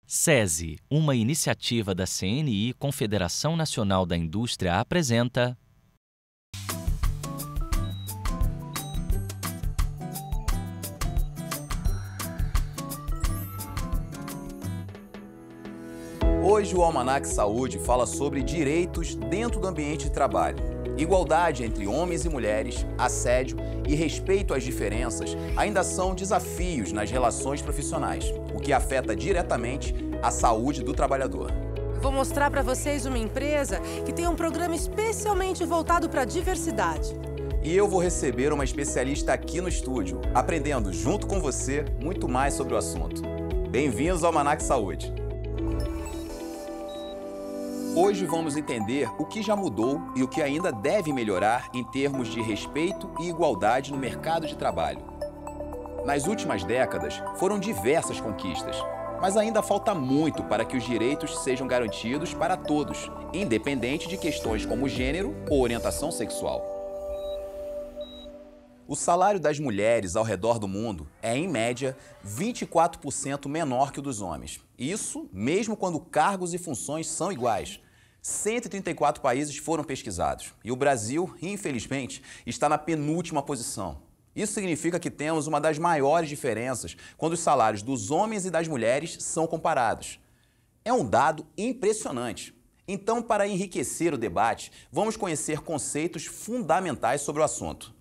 SESI, uma iniciativa da CNI, Confederação Nacional da Indústria, apresenta... Hoje o Almanac Saúde fala sobre direitos dentro do ambiente de trabalho. Igualdade entre homens e mulheres, assédio e respeito às diferenças ainda são desafios nas relações profissionais, o que afeta diretamente a saúde do trabalhador. Vou mostrar para vocês uma empresa que tem um programa especialmente voltado para a diversidade. E eu vou receber uma especialista aqui no estúdio, aprendendo junto com você muito mais sobre o assunto. Bem-vindos ao Almanac Saúde! Hoje vamos entender o que já mudou e o que ainda deve melhorar em termos de respeito e igualdade no mercado de trabalho. Nas últimas décadas, foram diversas conquistas, mas ainda falta muito para que os direitos sejam garantidos para todos, independente de questões como gênero ou orientação sexual. O salário das mulheres ao redor do mundo é, em média, 24% menor que o dos homens. Isso mesmo quando cargos e funções são iguais. 134 países foram pesquisados e o Brasil, infelizmente, está na penúltima posição. Isso significa que temos uma das maiores diferenças quando os salários dos homens e das mulheres são comparados. É um dado impressionante. Então, para enriquecer o debate, vamos conhecer conceitos fundamentais sobre o assunto.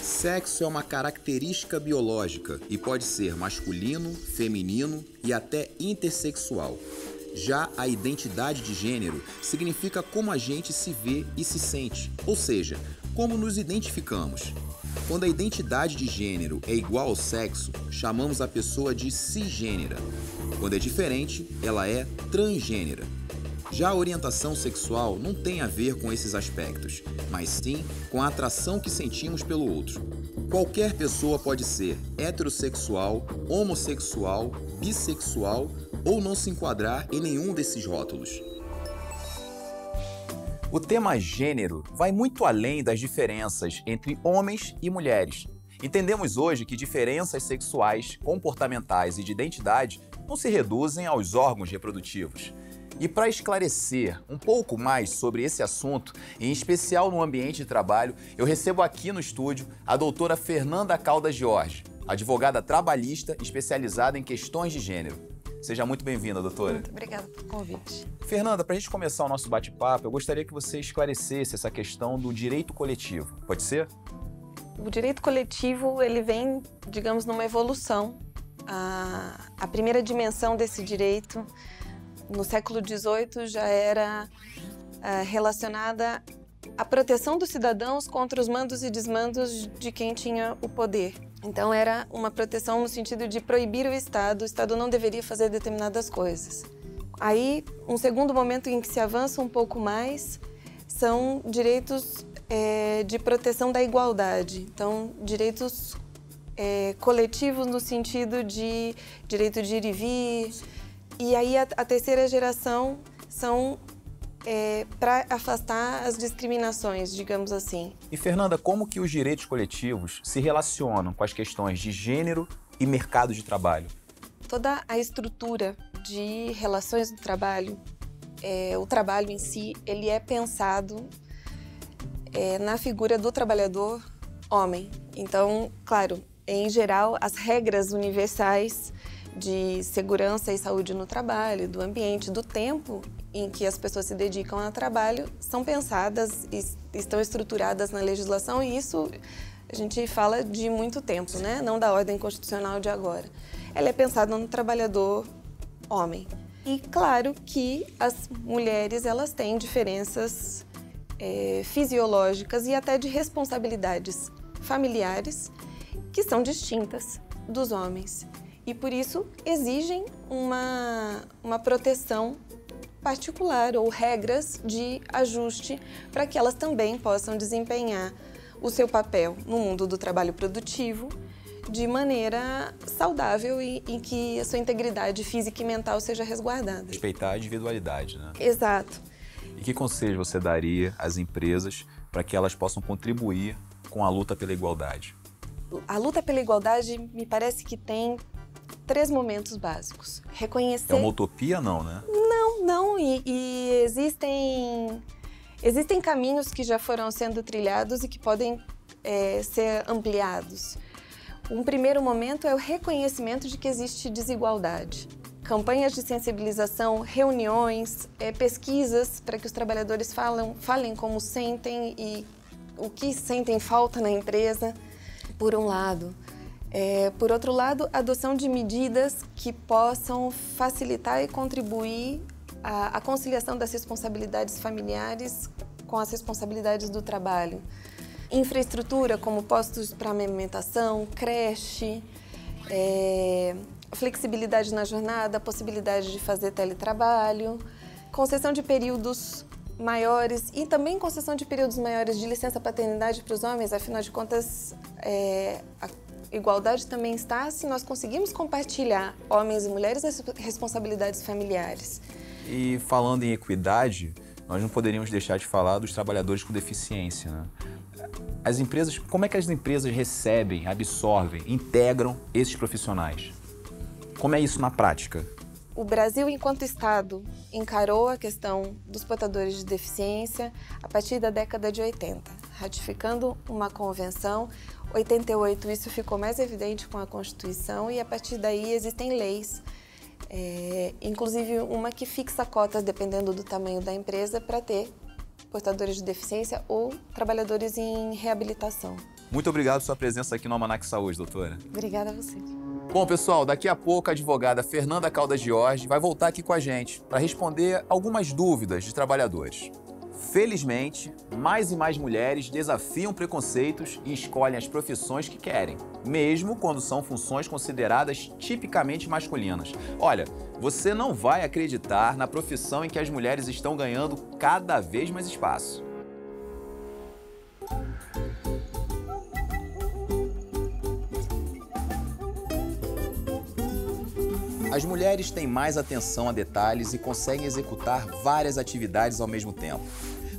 Sexo é uma característica biológica e pode ser masculino, feminino e até intersexual. Já a identidade de gênero significa como a gente se vê e se sente, ou seja, como nos identificamos. Quando a identidade de gênero é igual ao sexo, chamamos a pessoa de cisgênera. Quando é diferente, ela é transgênera. Já a orientação sexual não tem a ver com esses aspectos, mas sim com a atração que sentimos pelo outro. Qualquer pessoa pode ser heterossexual, homossexual, bissexual ou não se enquadrar em nenhum desses rótulos. O tema gênero vai muito além das diferenças entre homens e mulheres. Entendemos hoje que diferenças sexuais, comportamentais e de identidade não se reduzem aos órgãos reprodutivos. E para esclarecer um pouco mais sobre esse assunto, em especial no ambiente de trabalho, eu recebo aqui no estúdio a doutora Fernanda Caldas Jorge, advogada trabalhista especializada em questões de gênero. Seja muito bem-vinda, doutora. Muito obrigada pelo convite. Fernanda, para a gente começar o nosso bate-papo, eu gostaria que você esclarecesse essa questão do direito coletivo. Pode ser? O direito coletivo, ele vem, digamos, numa evolução. A primeira dimensão desse direito no século XVIII já era relacionada à proteção dos cidadãos contra os mandos e desmandos de quem tinha o poder. Então era uma proteção no sentido de proibir o Estado não deveria fazer determinadas coisas. Aí, um segundo momento em que se avança um pouco mais são direitos de proteção da igualdade. Então, direitos coletivos no sentido de direito de ir e vir. E aí a terceira geração são para afastar as discriminações, digamos assim. E Fernanda, como que os direitos coletivos se relacionam com as questões de gênero e mercado de trabalho? Toda a estrutura de relações do trabalho, o trabalho em si, ele é pensado na figura do trabalhador homem. Então, claro, em geral, as regras universais de segurança e saúde no trabalho, do ambiente, do tempo em que as pessoas se dedicam ao trabalho, são pensadas e estão estruturadas na legislação, e isso a gente fala de muito tempo, né? Não da ordem constitucional de agora. Ela é pensada no trabalhador homem. E claro que as mulheres, elas têm diferenças fisiológicas e até de responsabilidades familiares que são distintas dos homens. E por isso exigem uma proteção particular ou regras de ajuste para que elas também possam desempenhar o seu papel no mundo do trabalho produtivo de maneira saudável e em que a sua integridade física e mental seja resguardada. Respeitar a individualidade, né? Exato. E que conselho você daria às empresas para que elas possam contribuir com a luta pela igualdade? A luta pela igualdade me parece que tem 3 momentos básicos. Reconhecer... É uma utopia, não, né? Não. E existem caminhos que já foram sendo trilhados e que podem ser ampliados. Um primeiro momento é o reconhecimento de que existe desigualdade. Campanhas de sensibilização, reuniões, pesquisas para que os trabalhadores falem como sentem e o que sentem falta na empresa, por um lado. Por outro lado, a adoção de medidas que possam facilitar e contribuir à conciliação das responsabilidades familiares com as responsabilidades do trabalho. Infraestrutura, como postos para amamentação, creche, flexibilidade na jornada, possibilidade de fazer teletrabalho, concessão de períodos maiores e também concessão de períodos maiores de licença paternidade para os homens. Afinal de contas, a igualdade também está se nós conseguimos compartilhar, homens e mulheres, as responsabilidades familiares. E falando em equidade, nós não poderíamos deixar de falar dos trabalhadores com deficiência, né? As empresas, como é que as empresas recebem, absorvem, integram esses profissionais? Como é isso na prática? O Brasil, enquanto Estado, encarou a questão dos portadores de deficiência a partir da década de 80, ratificando uma convenção. Em 88, isso ficou mais evidente com a Constituição e, a partir daí, existem leis, inclusive uma que fixa cotas, dependendo do tamanho da empresa, para ter portadores de deficiência ou trabalhadores em reabilitação. Muito obrigado pela sua presença aqui no Almanac Saúde, doutora. Obrigada a você. Bom, pessoal, daqui a pouco a advogada Fernanda Caldas Jorge vai voltar aqui com a gente para responder algumas dúvidas de trabalhadores. Felizmente, mais e mais mulheres desafiam preconceitos e escolhem as profissões que querem, mesmo quando são funções consideradas tipicamente masculinas. Olha, você não vai acreditar na profissão em que as mulheres estão ganhando cada vez mais espaço. As mulheres têm mais atenção a detalhes e conseguem executar várias atividades ao mesmo tempo.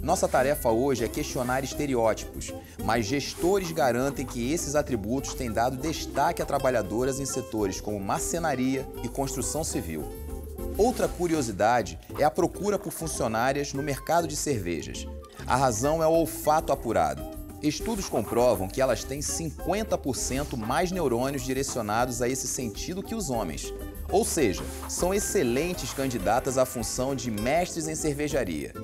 Nossa tarefa hoje é questionar estereótipos, mas gestores garantem que esses atributos têm dado destaque a trabalhadoras em setores como marcenaria e construção civil. Outra curiosidade é a procura por funcionárias no mercado de cervejas. A razão é o olfato apurado. Estudos comprovam que elas têm 50% mais neurônios direcionados a esse sentido que os homens. Ou seja, são excelentes candidatas à função de mestres em cervejaria.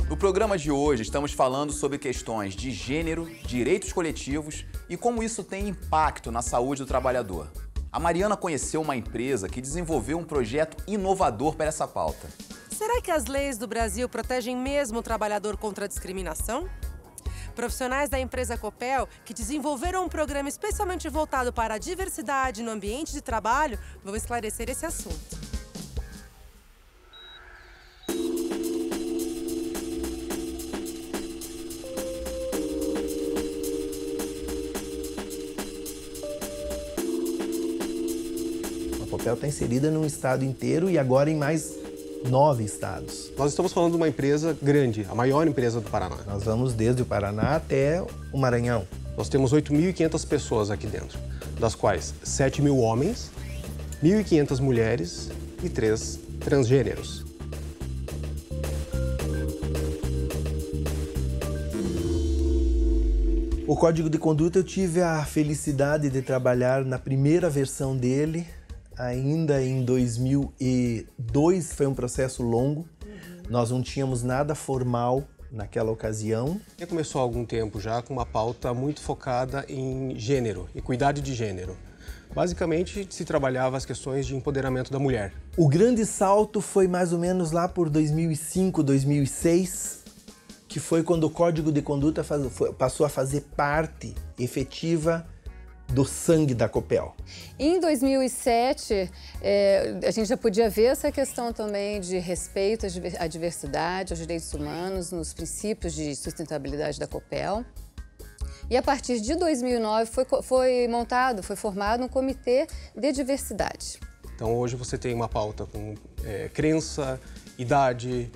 No programa de hoje, estamos falando sobre questões de gênero, direitos coletivos e como isso tem impacto na saúde do trabalhador. A Mariana conheceu uma empresa que desenvolveu um projeto inovador para essa pauta. Será que as leis do Brasil protegem mesmo o trabalhador contra a discriminação? Profissionais da empresa Copel, que desenvolveram um programa especialmente voltado para a diversidade no ambiente de trabalho, vão esclarecer esse assunto. A Copel está inserida num estado inteiro e agora em mais 9 estados. Nós estamos falando de uma empresa grande, a maior empresa do Paraná. Nós vamos desde o Paraná até o Maranhão. Nós temos 8.500 pessoas aqui dentro, das quais 7.000 homens, 1.500 mulheres e 3 transgêneros. O Código de Conduta, eu tive a felicidade de trabalhar na primeira versão dele, ainda em 2002, foi um processo longo. Nós não tínhamos nada formal naquela ocasião. Começou há algum tempo já com uma pauta muito focada em gênero, equidade de gênero. Basicamente, se trabalhava as questões de empoderamento da mulher. O grande salto foi mais ou menos lá por 2005, 2006, que foi quando o Código de Conduta passou a fazer parte efetiva do sangue da Copel. Em 2007, a gente já podia ver essa questão também de respeito à diversidade, aos direitos humanos, nos princípios de sustentabilidade da Copel. E a partir de 2009 foi formado um comitê de diversidade. Então hoje você tem uma pauta com crença, idade,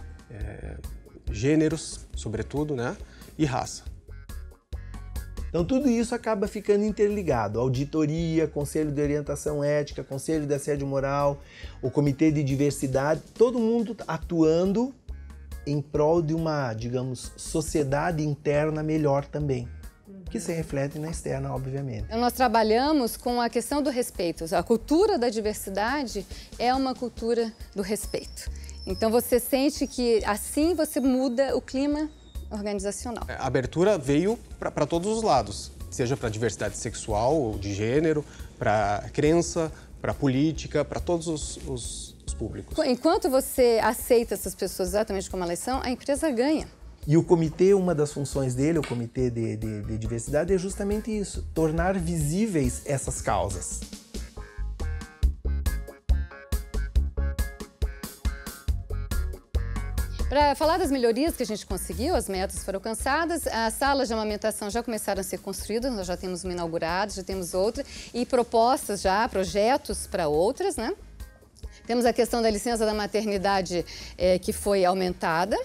gêneros, sobretudo, né? E raça. Então tudo isso acaba ficando interligado. Auditoria, Conselho de Orientação Ética, Conselho de Assédio Moral, o Comitê de Diversidade, todo mundo atuando em prol de uma, digamos, sociedade interna melhor também, que se reflete na externa, obviamente. Nós trabalhamos com a questão do respeito. A cultura da diversidade é uma cultura do respeito. Então você sente que assim você muda o clima organizacional. A abertura veio para todos os lados, seja para a diversidade sexual, de gênero, para crença, para política, para todos os públicos. Enquanto você aceita essas pessoas exatamente como elas são, a empresa ganha. E o comitê, uma das funções dele, o comitê de diversidade, é justamente isso, tornar visíveis essas causas. Para falar das melhorias que a gente conseguiu, as metas foram alcançadas, as salas de amamentação já começaram a ser construídas, nós já temos uma inaugurada, já temos outra, e propostas já, projetos para outras, né? Temos a questão da licença da maternidade que foi aumentada.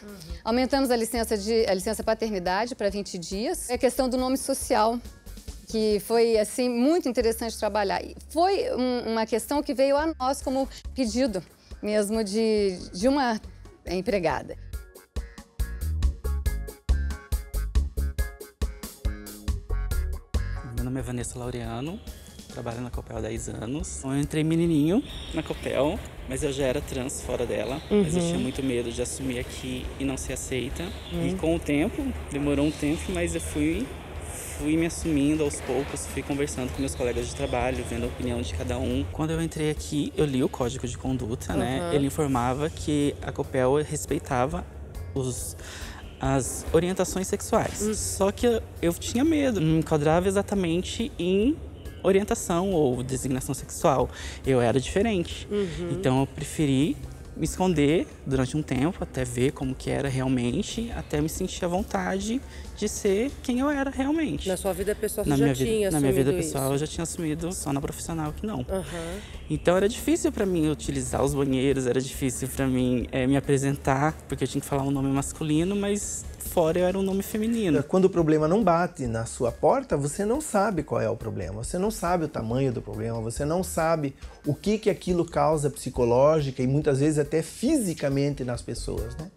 Aumentamos a licença paternidade para 20 dias. A questão do nome social, que foi assim muito interessante trabalhar. Foi uma questão que veio a nós como pedido mesmo de uma empregada. Meu nome é Vanessa Laureano. Trabalho na Copel há 10 anos. Eu entrei menininho na Copel, mas eu já era trans fora dela. Mas eu tinha muito medo de assumir aqui e não ser aceita. E com o tempo, demorou um tempo, mas eu fui me assumindo aos poucos, fui conversando com meus colegas de trabalho, vendo a opinião de cada um. Quando eu entrei aqui, eu li o Código de Conduta, né? Ele informava que a Copel respeitava as orientações sexuais. Só que eu tinha medo, não me enquadrava exatamente em orientação ou designação sexual. Eu era diferente. Então eu preferi me esconder durante um tempo, até ver como que era realmente, até me sentir à vontade de ser quem eu era realmente. Na sua vida pessoal você já tinha assumido isso? Na minha vida pessoal eu já tinha assumido, só na profissional que não. Então era difícil para mim utilizar os banheiros, era difícil para mim me apresentar, porque eu tinha que falar um nome masculino, mas fora eu era um nome feminino. Quando o problema não bate na sua porta, você não sabe qual é o problema, você não sabe o tamanho do problema, você não sabe o que aquilo causa psicológica e muitas vezes até fisicamente nas pessoas, né?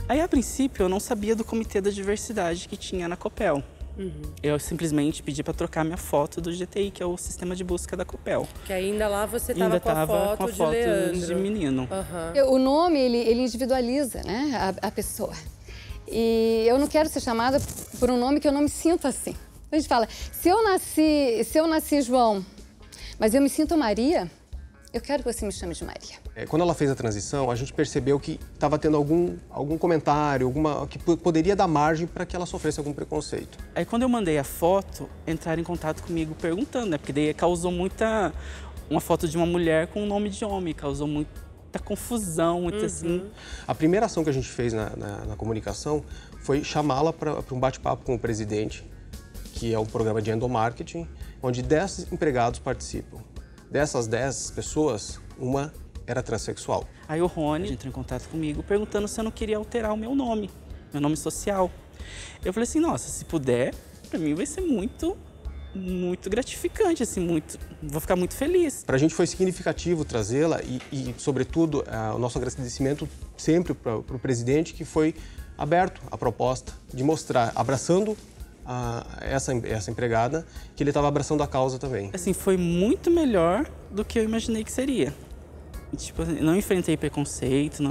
Aí, a princípio, eu não sabia do Comitê da Diversidade que tinha na Copel. Eu simplesmente pedi para trocar minha foto do GTI, que é o sistema de busca da Copel. Que ainda lá você estava com a foto de Leandro. De menino. O nome, ele individualiza, né, a pessoa. E eu não quero ser chamada por um nome que eu não me sinto assim. A gente fala, se eu nasci João, mas eu me sinto Maria, eu quero que você me chame de Maria. Quando ela fez a transição, a gente percebeu que estava tendo algum comentário, que poderia dar margem para que ela sofresse algum preconceito. Aí quando eu mandei a foto, entraram em contato comigo perguntando, né? Porque daí causou uma foto de uma mulher com um nome de homem, causou muita confusão, muito assim. A primeira ação que a gente fez na comunicação foi chamá-la para um bate-papo com o presidente, que é um programa de endomarketing, onde 10 empregados participam. Dessas 10 pessoas, uma era transexual. Aí o Rony entrou em contato comigo perguntando se eu não queria alterar o meu nome social. Eu falei assim, nossa, se puder, para mim vai ser muito gratificante, assim, vou ficar muito feliz. Para a gente foi significativo trazê-la e sobretudo, o nosso agradecimento sempre para o presidente, que foi aberto à proposta de mostrar, abraçando essa empregada, que ele estava abraçando a causa também. Assim, foi muito melhor do que eu imaginei que seria. Tipo, não enfrentei preconceito,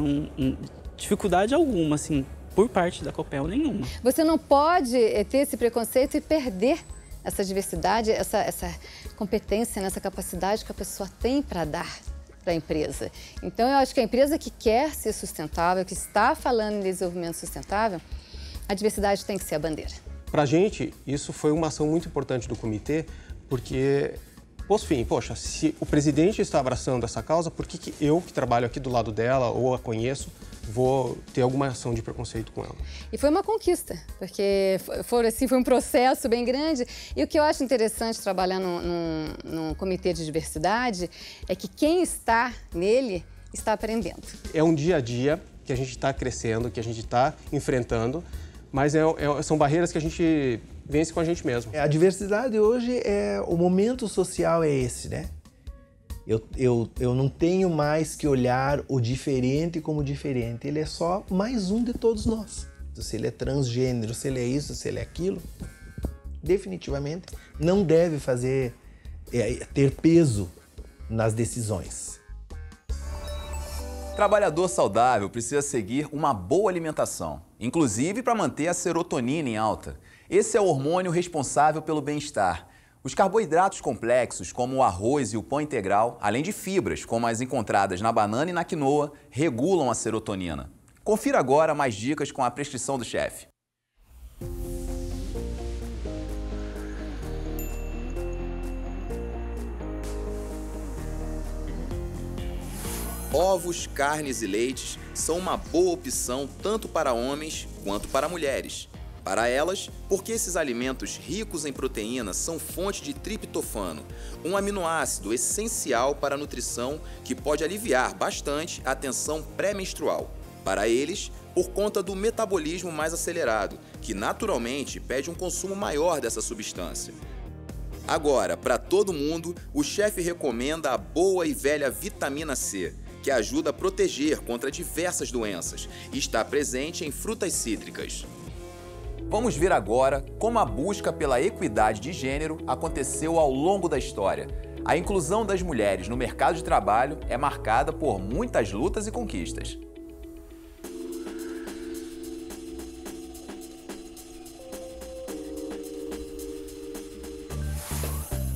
dificuldade alguma, assim, por parte da Copel nenhuma. Você não pode ter esse preconceito e perder essa diversidade, essa competência, essa capacidade que a pessoa tem para dar para a empresa. Então, eu acho que a empresa que quer ser sustentável, que está falando em desenvolvimento sustentável, a diversidade tem que ser a bandeira. Para a gente, isso foi uma ação muito importante do comitê, porque, poxa, se o presidente está abraçando essa causa, por que eu, que trabalho aqui do lado dela ou a conheço, vou ter alguma ação de preconceito com ela? E foi uma conquista, porque foi um processo bem grande. E o que eu acho interessante trabalhar num comitê de diversidade é que quem está nele está aprendendo. É um dia a dia que a gente está crescendo, que a gente está enfrentando, mas são barreiras que a gente vence com a gente mesmo. A diversidade hoje, o momento social é esse, né? Eu não tenho mais que olhar o diferente como diferente, ele é só mais um de todos nós. Se ele é transgênero, se ele é isso, se ele é aquilo, definitivamente não deve ter peso nas decisões. Trabalhador saudável precisa seguir uma boa alimentação, inclusive para manter a serotonina em alta. Esse é o hormônio responsável pelo bem-estar. Os carboidratos complexos, como o arroz e o pão integral, além de fibras, como as encontradas na banana e na quinoa, regulam a serotonina. Confira agora mais dicas com a prescrição do chefe. Ovos, carnes e leites são uma boa opção tanto para homens quanto para mulheres. Para elas, porque esses alimentos ricos em proteína são fonte de triptofano, um aminoácido essencial para a nutrição que pode aliviar bastante a tensão pré-menstrual. Para eles, por conta do metabolismo mais acelerado, que naturalmente pede um consumo maior dessa substância. Agora, para todo mundo, o chefe recomenda a boa e velha vitamina C, que ajuda a proteger contra diversas doenças e está presente em frutas cítricas. Vamos ver agora como a busca pela equidade de gênero aconteceu ao longo da história. A inclusão das mulheres no mercado de trabalho é marcada por muitas lutas e conquistas.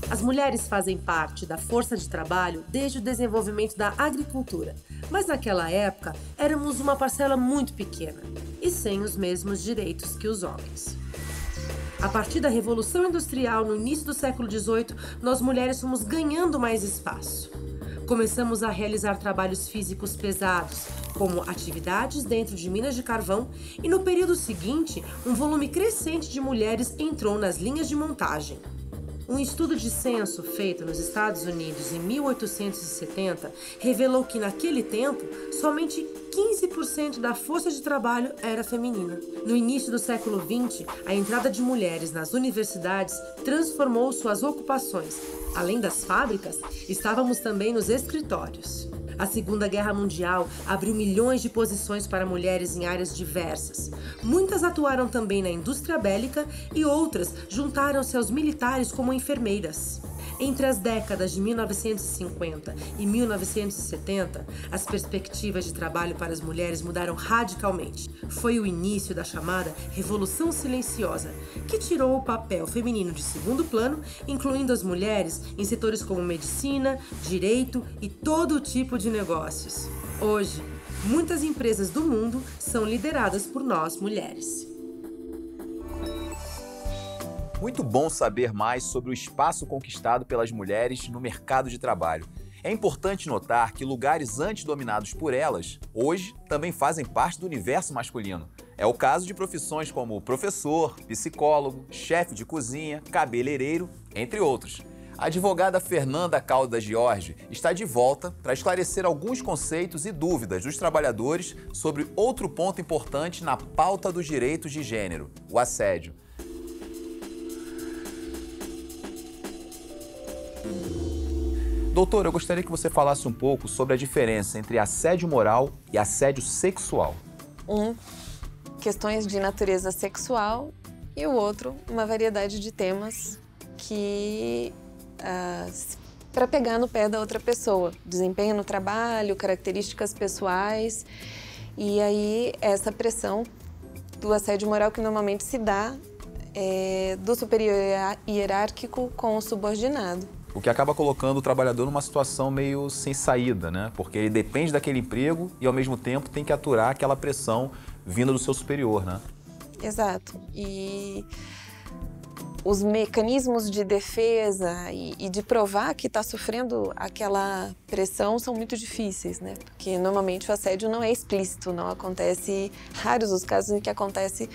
As mulheres fazem parte da força de trabalho desde o desenvolvimento da agricultura, mas naquela época éramos uma parcela muito pequena e sem os mesmos direitos que os homens. A partir da Revolução Industrial, no início do século XVIII, nós mulheres fomos ganhando mais espaço. Começamos a realizar trabalhos físicos pesados, como atividades dentro de minas de carvão, e no período seguinte, um volume crescente de mulheres entrou nas linhas de montagem. Um estudo de censo feito nos Estados Unidos em 1870 revelou que, naquele tempo, somente 15% da força de trabalho era feminina. No início do século XX, a entrada de mulheres nas universidades transformou suas ocupações. Além das fábricas, estávamos também nos escritórios. A Segunda Guerra Mundial abriu milhões de posições para mulheres em áreas diversas. Muitas atuaram também na indústria bélica e outras juntaram-se aos militares como enfermeiras. Entre as décadas de 1950 e 1970, as perspectivas de trabalho para as mulheres mudaram radicalmente. Foi o início da chamada Revolução Silenciosa, que tirou o papel feminino de segundo plano, incluindo as mulheres em setores como medicina, direito e todo tipo de negócios. Hoje, muitas empresas do mundo são lideradas por nós, mulheres. Muito bom saber mais sobre o espaço conquistado pelas mulheres no mercado de trabalho. É importante notar que lugares antes dominados por elas, hoje, também fazem parte do universo masculino. É o caso de profissões como professor, psicólogo, chefe de cozinha, cabeleireiro, entre outros. A advogada Fernanda Caldas Jorge está de volta para esclarecer alguns conceitos e dúvidas dos trabalhadores sobre outro ponto importante na pauta dos direitos de gênero, o assédio. Doutor, eu gostaria que você falasse um pouco sobre a diferença entre assédio moral e assédio sexual. Questões de natureza sexual e o outro, uma variedade de temas que para pegar no pé da outra pessoa. Desempenho no trabalho, características pessoais e aí essa pressão do assédio moral que normalmente se dá do superior hierárquico com o subordinado. O que acaba colocando o trabalhador numa situação meio sem saída, né? Porque ele depende daquele emprego e, ao mesmo tempo, tem que aturar aquela pressão vinda do seu superior, né? Exato. E os mecanismos de defesa e de provar que está sofrendo aquela pressão são muito difíceis, né? Porque, normalmente, o assédio não é explícito, não acontece... Raros os casos em que acontece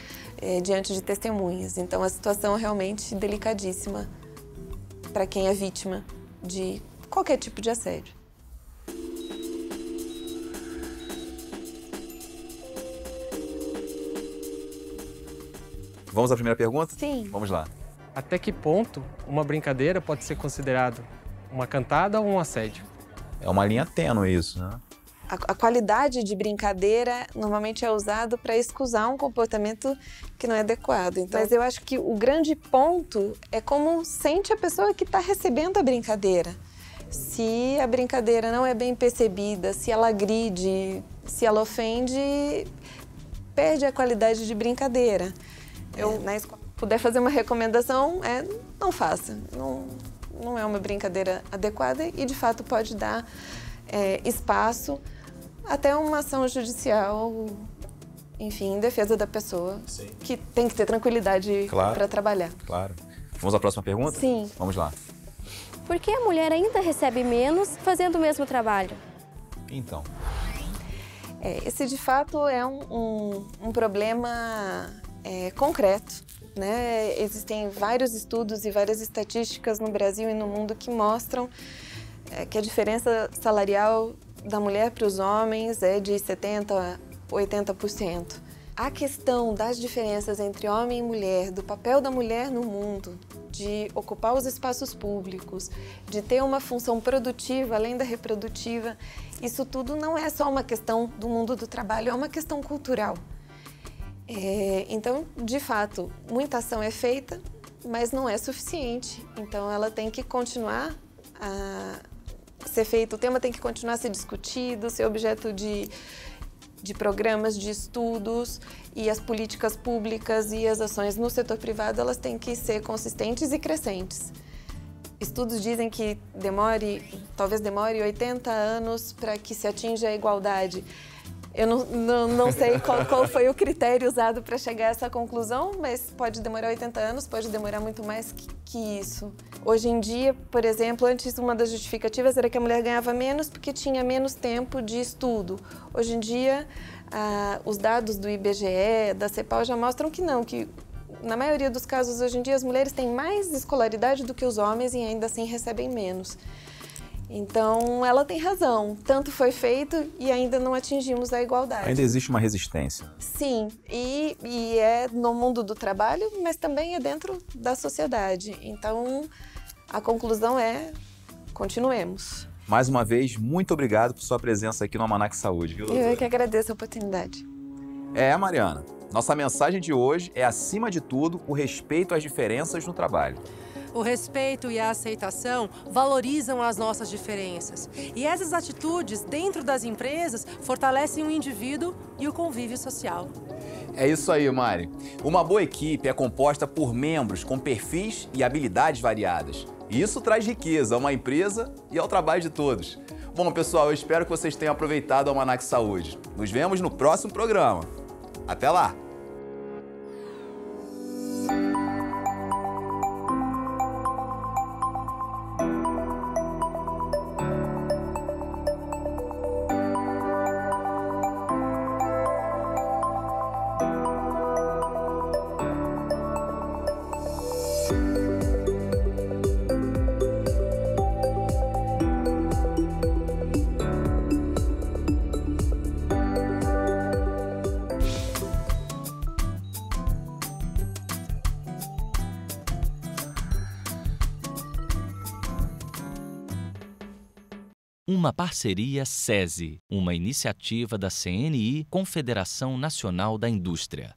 diante de testemunhas. Então, a situação é realmente delicadíssima para quem é vítima de qualquer tipo de assédio. Vamos à primeira pergunta? Sim. Vamos lá. Até que ponto uma brincadeira pode ser considerada uma cantada ou um assédio? É uma linha tênue isso, né? A qualidade de brincadeira normalmente é usado para excusar um comportamento que não é adequado. Então, mas eu acho que o grande ponto é como sente a pessoa que está recebendo a brincadeira. Se a brincadeira não é bem percebida, se ela agride, se ela ofende, perde a qualidade de brincadeira. Eu, na escola, puder fazer uma recomendação, não faça. Não é uma brincadeira adequada e, de fato, pode dar espaço até uma ação judicial, enfim, em defesa da pessoa, sim, que tem que ter tranquilidade para trabalhar. Claro. Vamos à próxima pergunta? Sim. Vamos lá. Por que a mulher ainda recebe menos fazendo o mesmo trabalho? Então. Esse, de fato, é um problema concreto, né? Existem vários estudos e várias estatísticas no Brasil e no mundo que mostram que a diferença salarial da mulher para os homens é de 70% a 80%. A questão das diferenças entre homem e mulher, do papel da mulher no mundo, de ocupar os espaços públicos, de ter uma função produtiva além da reprodutiva, isso tudo não é só uma questão do mundo do trabalho, é uma questão cultural. Então, de fato, muita ação é feita, mas não é suficiente. Então, ela tem que continuar a ser feita, o tema tem que continuar a ser discutido, ser objeto de programas de estudos, e as políticas públicas e as ações no setor privado, elas têm que ser consistentes e crescentes. Estudos dizem que talvez demore 80 anos para que se atinja a igualdade. Eu não sei qual foi o critério usado para chegar a essa conclusão, mas pode demorar 80 anos, pode demorar muito mais que isso. Hoje em dia, por exemplo, antes uma das justificativas era que a mulher ganhava menos porque tinha menos tempo de estudo. Hoje em dia, os dados do IBGE, da CEPAL já mostram que não, que na maioria dos casos hoje em dia as mulheres têm mais escolaridade do que os homens e ainda assim recebem menos. Então, ela tem razão. Tanto foi feito e ainda não atingimos a igualdade. Ainda existe uma resistência. Sim, e é no mundo do trabalho, mas também é dentro da sociedade. Então, a conclusão é: continuemos. Mais uma vez, muito obrigado por sua presença aqui no Almanac Saúde, viu, doutora? Eu que agradeço a oportunidade. Mariana, nossa mensagem de hoje é, acima de tudo, o respeito às diferenças no trabalho. O respeito e a aceitação valorizam as nossas diferenças. E essas atitudes, dentro das empresas, fortalecem o indivíduo e o convívio social. É isso aí, Mari. Uma boa equipe é composta por membros com perfis e habilidades variadas. E isso traz riqueza a uma empresa e ao trabalho de todos. Bom, pessoal, eu espero que vocês tenham aproveitado o Almanac Saúde. Nos vemos no próximo programa. Até lá! Uma parceria SESI, uma iniciativa da CNI, Confederação Nacional da Indústria.